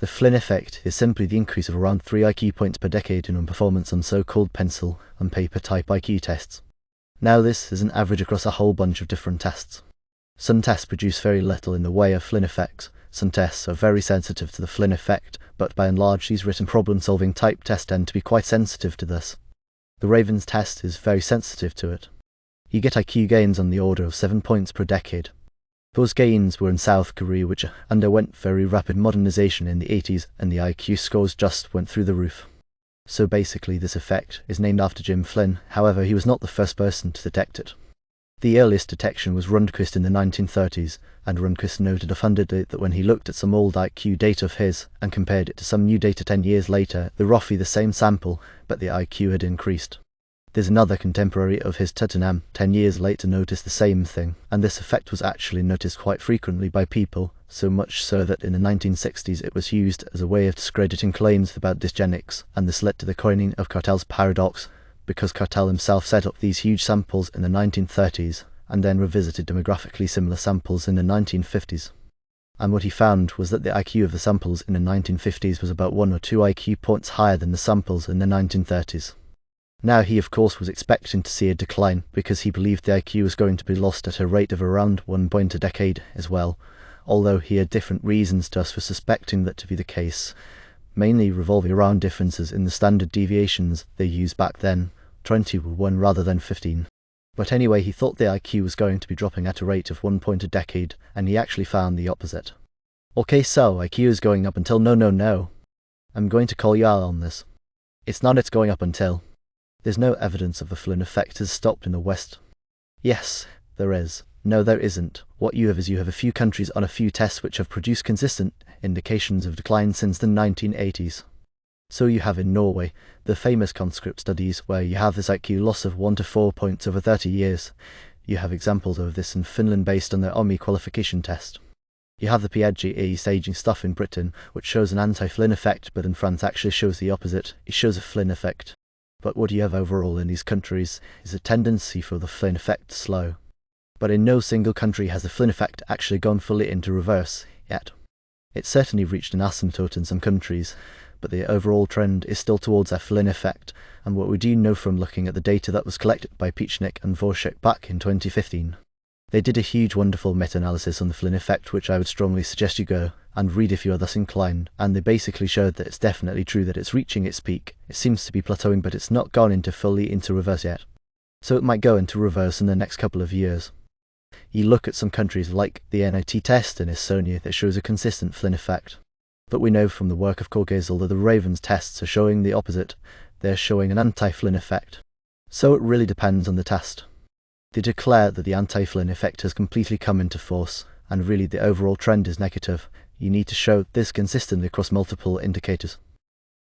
The Flynn effect is simply the increase of around 3 IQ points per decade in performance on so-called pencil and paper type IQ tests. Now this is an average across a whole bunch of different tests. Some tests produce very little in the way of Flynn effects, some tests are very sensitive to the Flynn effect, but by and large these written problem-solving type tests tend to be quite sensitive to this. The Ravens test is very sensitive to it. You get IQ gains on the order of 7 points per decade. Those gains were in South Korea, which underwent very rapid modernization in the 80s, and the IQ scores just went through the roof. So basically this effect is named after Jim Flynn, however he was not the first person to detect it. The earliest detection was Rundquist in the 1930s, and Rundquist noted offhandedly that when he looked at some old IQ data of his and compared it to some new data 10 years later, they're roughly the same sample, but the IQ had increased. There's another contemporary of his, Tottenham, 10 years later noticed the same thing, and this effect was actually noticed quite frequently by people, so much so that in the 1960s it was used as a way of discrediting claims about dysgenics, and this led to the coining of Cartel's paradox, because Cartel himself set up these huge samples in the 1930s, and then revisited demographically similar samples in the 1950s. And what he found was that the IQ of the samples in the 1950s was about 1 or 2 IQ points higher than the samples in the 1930s. Now he of course was expecting to see a decline, because he believed the IQ was going to be lost at a rate of around 1 point a decade as well, although he had different reasons to us for suspecting that to be the case, mainly revolving around differences in the standard deviations they used back then, 20 were 1 rather than 15. But anyway, he thought the IQ was going to be dropping at a rate of 1 point a decade, and he actually found the opposite. Okay, so IQ is going up until no. I'm going to call you out on this. It's not it's going up until. There's no evidence of the Flynn effect has stopped in the West. Yes, there is. No, there isn't. What you have is you have a few countries on a few tests which have produced consistent indications of decline since the 1980s. So you have in Norway the famous conscript studies where you have this IQ loss of 1 to 4 points over 30 years. You have examples of this in Finland based on their OMI qualification test. You have the Piaget staging stuff in Britain, which shows an anti-Flynn effect, but in France actually shows the opposite. It shows a Flynn effect. But what you have overall in these countries is a tendency for the Flynn effect to slow. But in no single country has the Flynn effect actually gone fully into reverse yet. It's certainly reached an asymptote in some countries, but the overall trend is still towards a Flynn effect, and what we do know from looking at the data that was collected by Piechnik and Vorschek back in 2015. They did a huge wonderful meta-analysis on the Flynn effect, which I would strongly suggest you go and read if you are thus inclined, and they basically showed that it's definitely true that it's reaching its peak. It seems to be plateauing, but it's not gone fully into reverse yet. So it might go into reverse in the next couple of years. You look at some countries like the NIT test in Estonia that shows a consistent Flynn effect. But we know from the work of Korgesel that the Ravens tests are showing the opposite. They're showing an anti-Flynn effect. So it really depends on the test. They declare that the anti-Flynn effect has completely come into force, and really the overall trend is negative. You need to show this consistently across multiple indicators.